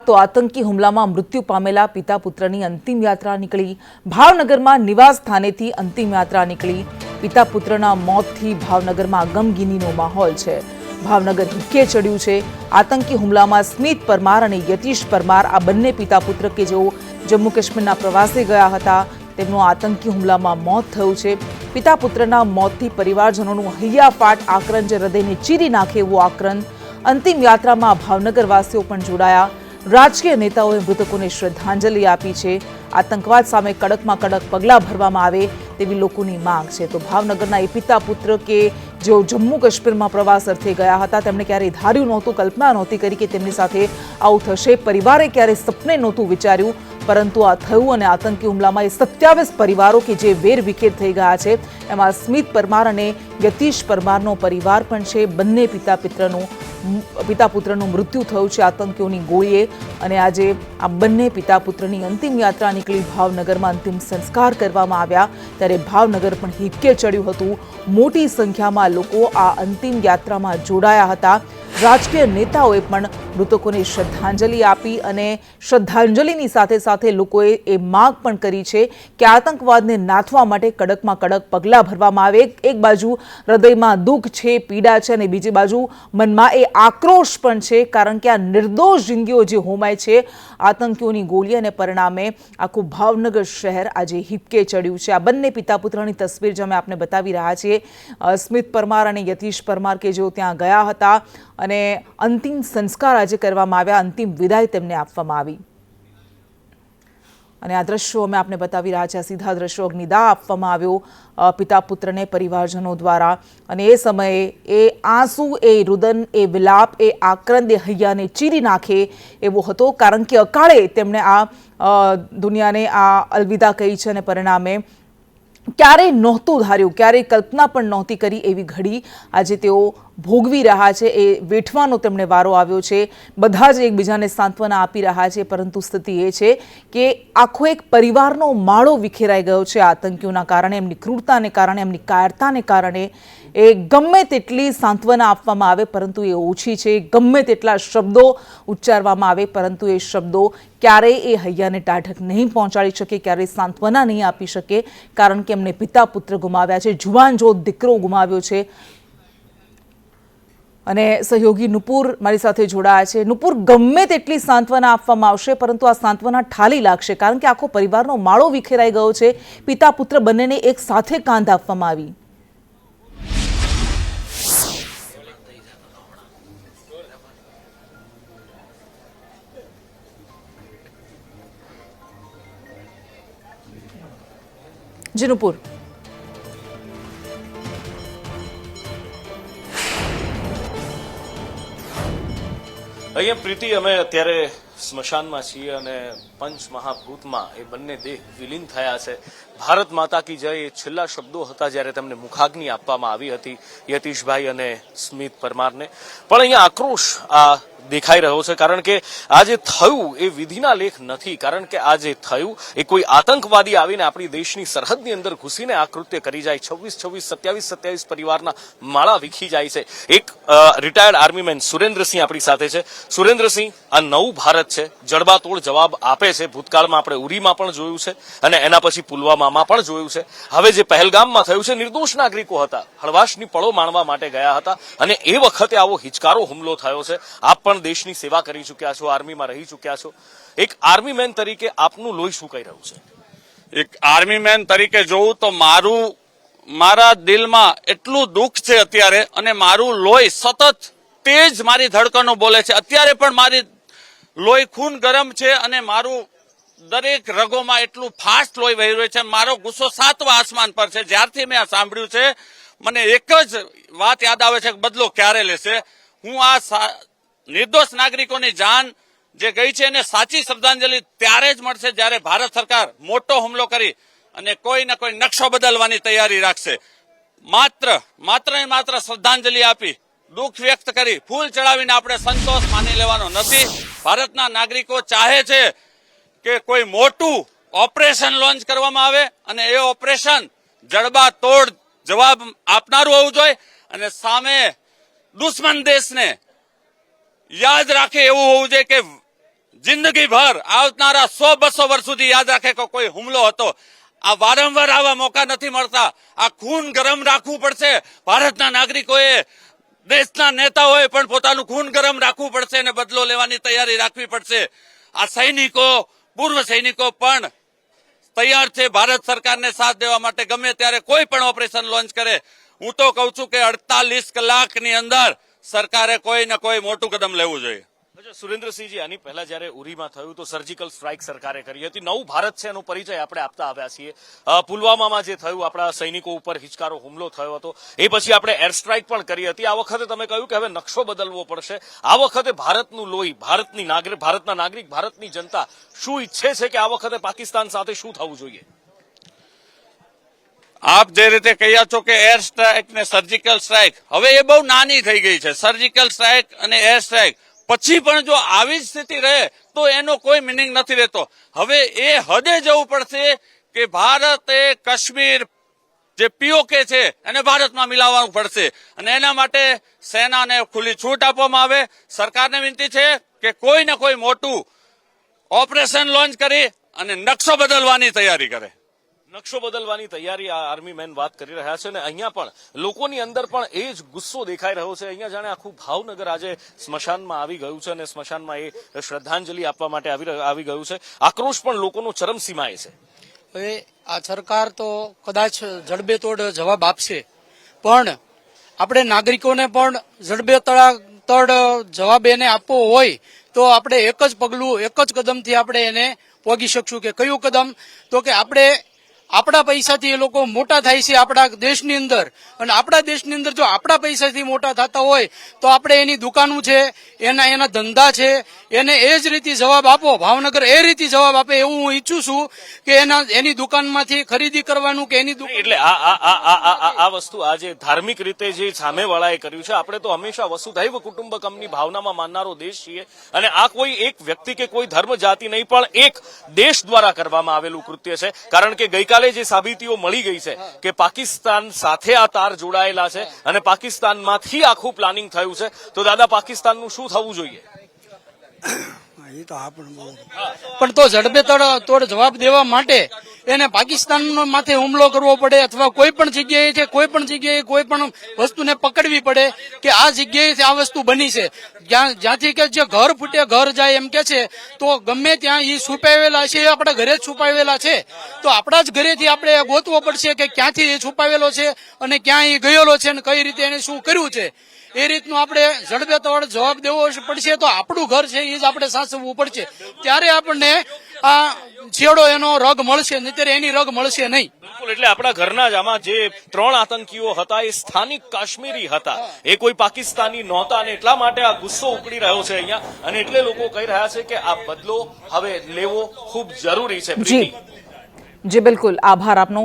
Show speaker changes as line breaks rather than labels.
તો આતંકી હુમલામાં મૃત્યુ પામેલા પિતા પુત્રની અંતિમ યાત્રા નીકળી। ભાવનગરમાં નિવાસ સ્થાનેથી અંતિમ યાત્રા નીકળી। પિતા પુત્રના મોતથી ભાવનગરમાં ગમગીનીનો માહોલ છે। ભાવનગર હિક્કે ચડ્યું છે। આતંકી હુમલામાં સ્મિત પરમાર અને યતીશ પરમાર આ બંને પિતા પુત્ર કે જેઓ જમ્મુ કાશ્મીરના પ્રવાસે ગયા હતા તેમનું આતંકી હુમલામાં મોત થયું છે। પિતા પુત્રના મોતથી પરિવારજનોનું હૈયાફાટ આક્રંદ હૃદયને ચીરી નાખે એવું આક્રંદ। અંતિમ યાત્રામાં ભાવનગરવાસીઓ પણ જોડાયા। રાજકીય નેતાઓએ મૃતકોને શ્રદ્ધાંજલિ આપી છે। આતંકવાદ સામે કડકમાં કડક પગલાં ભરવામાં આવે તેવી લોકોની માંગ છે। તો ભાવનગરના એ પિતા પુત્ર કે જેઓ જમ્મુ કાશ્મીરમાં પ્રવાસ અર્થે ગયા હતા તેમણે ક્યારેય ધાર્યું નહોતું, કલ્પના નહોતી કરી કે તેમની સાથે આવું થશે। પરિવારે ક્યારેય સપને નહોતું વિચાર્યું, પરંતુ આ થયું અને આતંકી હુમલામાં એ 27 પરિવારો કે જે વેર વિખેર થઈ ગયા છે એમાં સ્મિત પરમાર અને યતીશ પરમારનો પરિવાર પણ છે। બંને પિતા પુત્રનું મૃત્યુ થયું છે આતંકીઓની ગોળીએ અને આજે આ બંને પિતા પુત્રની અંતિમ યાત્રા નીકળી। ભાવનગરમાં અંતિમ સંસ્કાર કરવામાં આવ્યા ત્યારે ભાવનગર પણ હિક્કે ચડ્યું હતું। મોટી સંખ્યામાં લોકો આ અંતિમ યાત્રામાં જોડાયા હતા। રાજકીય નેતાઓએ પણ મૃતકોને શ્રદ્ધાંજલિ આપી અને શ્રદ્ધાંજલિની સાથે સાથે લોકોએ એ માંગ પણ કરી છે કે આતંકવાદને નાથવા માટે કડકમાં કડક પગલાં ભરવામાં આવે। એક બાજુ હૃદયમાં દુઃખ છે, પીડા છે અને બીજી બાજુ મનમાં એ આક્રોશ પણ છે, કારણ કે આ નિર્દોષ જિંદગીઓ જે હોમાય છે આતંકીઓની ગોળી અને પરિણામે આખું ભાવનગર શહેર આજે હિક્કે ચડ્યું છે। આ બંને પિતા પુત્રની તસવીર જે અમે આપને બતાવી રહ્યા છીએ, સ્મિત પરમાર અને યતીશ પરમાર કે જેઓ ત્યાં ગયા હતા અને અંતિમ સંસ્કાર આજે કરવામાં આવ્યા, અંતિમ વિદાય તેમને આપવામાં આવી અને આ દ્રશ્યો અમે આપને બતાવી રહ્યા છીએ। સીધા દ્રશ્યો અગ્નિદાહ આપવામાં આવ્યો પિતા પુત્રને પરિવારજનો દ્વારા અને એ સમયે એ આંસુ, એ રુદન, એ વિલાપ, એ આક્રંદ એ હૈયાને ચીરી નાખે એવો હતો, કારણ કે અકાળે તેમણે આ દુનિયાને આ અલવિદા કહી છે અને પરિણામે ક્યારેય નહોતું ધાર્યું, ક્યારેય કલ્પના પણ નહોતી કરી એવી ઘડી આજે તેઓ ભોગવી રહ્યા છે। એ વેઠવાનો તેમને વારો આવ્યો છે। બધા જ એકબીજાને સાંત્વના આપી રહ્યા છે, પરંતુ સ્થિતિ એ છે કે આખો એક પરિવારનો માળો વિખેરાઈ ગયો છે આતંકીઓના કારણે, એમની ક્રૂરતાને કારણે, એમની કાયરતાને કારણે। એ ગમે તેટલી સાંત્વના આપવામાં આવે પરંતુ એ ઓછી છે, ગમે તેટલા શબ્દો ઉચ્ચારવામાં આવે પરંતુ એ શબ્દો ક્યારેય એ હૈયાને ટાઢક નહીં પહોંચાડી શકે, ક્યારેય સાંત્વના નહીં આપી શકે, કારણ કે એમને પિતા પુત્ર ગુમાવ્યા છે, જુવાન જોત દીકરો ગુમાવ્યો છે। અને સહયોગી નુપુર મારી સાથે જોડાયા છે। નુપુર, ગમે તેટલી સાંત્વના આપવામાં આવશે પરંતુ આ સાંત્વના ઠાલી લાગશે, કારણ કે આખો પરિવારનો માળો વિખેરાઈ ગયો છે। પિતા પુત્ર બંનેને એક સાથે કાંધ આપવામાં આવી। જી નુપુર।
અહીંયા પ્રીતિ, અમે અત્યારે સ્મશાનમાં છીએ અને પંચમહાભૂતમાં એ બંને દેહ વિલીન થયા છે। ભારત માતા કી જય એ છેલ્લા શબ્દો હતા જ્યારે તેમને મુખાગ્નિ આપવામાં આવી હતી યતીશભાઈ અને સ્મિત પરમારને। પણ અહીંયા આક્રોશ દેખાઈ રહ્યો છે, કારણ કે આ જે થયું એ વિધિના લેખ નથી, કારણ કે આ જે થયું એ કોઈ આતંકવાદી આવીને આપણી દેશની સરહદની અંદર ઘૂસીને આ કૃત્ય કરી જાય। 27 પરિવારના માળા વિખી જાય છે। એક રિટાયર્ડ આર્મીમેન સુરેન્દ્રસિંહ આપણી સાથે છે। સુરેન્દ્રસિંહ, આ નવું ભારત છે, જડબાતોડ જવાબ આપે છે। ભૂતકાળમાં આપણે ઉરીમાં પણ જોયું છે અને એના પછી પુલવામામાં પણ જોયું છે। હવે જે પહેલગામમાં થયું છે, નિર્દોષ નાગરિકો હતા, હળવાશની પળો માણવા માટે ગયા હતા અને એ વખતે આવો હિચકારો હુમલો થયો છે। આપ પણ દેશની સેવા કરી ચૂક્યા છો, આર્મીમાં રહી ચૂક્યા છો, એક આર્મી મેન તરીકે આપનું લોહી શું કહી રહ્યું છે?
એક આર્મી મેન તરીકે જોઉં તો મારા દિલમાં એટલું દુઃખ છે અત્યારે, અને મારું લોહી સતત તેજ મારી ધડકનો બોલે છે। અત્યારે પણ મારી લોહી ખૂન ગરમ છે અને મારું દરેક રગોમાં એટલું ફાસ્ટ લોહી વહી રહ્યું છે। મારો ગુસ્સો 7મા આસમાન પર છે। જ્યારથી મેં આ સાંભળ્યું છે મને એક જ વાત યાદ આવે છે કે બદલો ક્યારે લેશે। હું આ નિર્દોષ નાગરિકોની જાન જે ગઈ છે એને સાચી શ્રદ્ધાંજલિ ત્યારે જ મળશે જ્યારે ભારત સરકાર મોટો હુમલો કરી અને કોઈ ને કોઈ નકશો બદલવાની તૈયારી રાખશે। માત્ર શ્રદ્ધાંજલિ આપી, દુઃખ વ્યક્ત કરી, ફૂલ ચડાવીને આપણે સંતોષ માની લેવાનો નથી। ભારતના નાગરિકો ચાહે છે કે કોઈ મોટું ઓપરેશન લોન્ચ કરવામાં આવે અને એ ઓપરેશન જડબાતોડ જવાબ આપનારું હોવું જોઈએ અને સામે દુશ્મન દેશને યાદ રાખે એવું હોવું જોઈએ કે જિંદગીભર આવનારા 100-200 વર્ષ સુધી યાદ રાખે કે કોઈ હુમલો હતો. આ વારંવાર આવા મોકા નથી મળતા. આ ખૂન ગરમ રાખવું પડશે. ભારતના નાગરિકોએ, દેશના નેતાઓએ પણ પોતાનું ખૂન ગરમ રાખવું પડશે અને બદલો લેવાની તૈયારી રાખવી પડશે. આ સૈનિકો, પૂર્વ સૈનિકો પણ તૈયાર છે ભારત સરકારને સાથ દેવા માટે. ગમે ત્યારે કોઈ પણ ઓપરેશન લોન્ચ કરે. હું તો કહું છું કે 48 કલાકની અંદર સરકારે કોઈ ને કોઈ મોટું કદમ લેવું જોઈએ.
અચ્છા, સુરેન્દ્રસિંહજી, આની પહેલા જયારે ઉરીમાં થયું તો સર્જિકલ સ્ટ્રાઇક સરકારે કરી હતી. નવું ભારત છે એનો પરિચય આપણે આપતા આવ્યા છીએ. પુલવામામાં જે થયું, આપણા સૈનિકો ઉપર હિચકારો હુમલો થયો હતો, એ પછી આપણે એર સ્ટ્રાઇક પણ કરી હતી. આ વખતે તમે કહ્યું કે હવે નકશો બદલવો પડશે. આ વખતે ભારતનું લોહી, ભારતના નાગરિક, ભારતની જનતા શું ઈચ્છે છે કે આ વખતે પાકિસ્તાન સાથે શું થવું જોઈએ?
આપ જે રીતે કહ્યા છો કે એર સ્ટ્રાઇક ને સર્જિકલ સ્ટ્રાઇક, હવે એ બહુ નાની થઈ ગઈ છે. સર્જિકલ સ્ટ્રાઇક અને એર સ્ટ્રાઇક પછી પણ જો આવી જ સ્થિતિ રહે તો એનો કોઈ મિનિંગ નથી રહેતો. હવે એ હદે જવું પડશે કે ભારતે કાશ્મીર જે પીઓકે છે એને ભારતમાં મિલાવવું પડશે અને એના માટે સેનાને ખુલ્લી છૂટ આપવામાં આવે. સરકારને વિનંતી છે કે કોઈ ને કોઈ મોટું ઓપરેશન લોન્ચ કરી અને નકશો બદલવાની તૈયારી કરે.
નકશો બદલવાની તૈયારી આ આર્મી મેન વાત કરી રહ્યા છે અને અહીંયા પણ લોકોની અંદર પણ એ જ ગુસ્સો દેખાઈ રહ્યો છે. અહીંયા જાણે આખું ભાવનગર આજે સ્મશાનમાં આવી ગયું છે અને સ્મશાનમાં એ શ્રદ્ધાંજલિ આપવા માટે આવી ગયું છે. આક્રોશ પણ લોકોનો ચરમસીમાએ છે.
હવે આ સરકાર તો કદાચ જડબેતોડ જવાબ આપશે, પણ આપણે નાગરિકોને પણ જડબેતડ જવાબ એને આપવો હોય તો આપણે એક જ પગલું, એક જ કદમથી આપણે એને પોગી શકશું. કે કયું કદમ? તો કે આપણે આપણા પૈસાથી એ લોકો મોટા થાય છે આપણા દેશની અંદર, અને આપણા દેશની અંદર જો આપણા પૈસાથી મોટા થતા હોય તો આપણે એની દુકાનો છે, એના ધંધા છે, એને એ જ રીતે જવાબ આપો. ભાવનગર એ રીતે જવાબ આપે એવું હું ઈચ્છું છું કે એની દુકાનમાંથી ખરીદી કરવાનું કે એની
એટલે આ વસ્તુ આજે ધાર્મિક રીતે જે સામેવાળાએ કર્યું છે. આપણે તો હંમેશા વસુધૈવ કુટુંબકમની ભાવનામાં માનનારો દેશ છીએ અને આ કોઈ એક વ્યક્તિ કે કોઈ ધર્મ જાતિ નહીં પણ એક દેશ દ્વારા કરવામાં આવેલું કૃત્ય છે. કારણ કે ગઈકાલે જે સાબિતીઓ મળી ગઈ છે કે પાકિસ્તાન સાથે આ તાર જોડાયેલા છે અને પાકિસ્તાનમાંથી આખું પ્લાનિંગ થયું છે. તો દાદા, પાકિસ્તાનનું શું થવું જોઈએ?
પણ તો જડબેતોડ જવાબ દેવા માટે એને પાકિસ્તાન માથે હુમલો કરવો પડે અથવા કોઈ પણ જગ્યાએ કોઈ પણ વસ્તુને પકડવી પડે કે આ જગ્યાએથી આ વસ્તુ બની છે. જ્યાંથી કે જે ઘર ફૂટે ઘર જાય એમ કે છે, તો ગમે ત્યાં એ છુપાવેલા છે, એ આપણા ઘરે જ છુપાવેલા છે. તો આપણા જ ઘરેથી આપણે ગોતવો પડશે કે ક્યાંથી એ છુપાવેલો છે અને ક્યાં એ ગયેલો છે અને કઈ રીતે એને શું કર્યું છે. એ રીતનું આપણે જડબેતોડ જવાબ દેવો પડશે. તો આપણું ઘર છે એ જ આપણે સાચવવું પડશે. ત્યારે આપણને આ છેડો એનો રગ મળશે, નહીંતર એની રગ મળશે નહીં.
બિલકુલ. એટલે આપણા ઘરના જ આમાં જે 3 આતંકીઓ હતા એ સ્થાનિક કાશ્મીરી હતા, એ કોઈ પાકિસ્તાની નહોતા અને એટલા માટે આ ગુસ્સો ઉપડી રહ્યો છે અહીંયા. અને એટલે લોકો કહી રહ્યા છે કે આ બદલો હવે લેવો ખૂબ જરૂરી છે.
જી બિલકુલ, આભાર આપનો.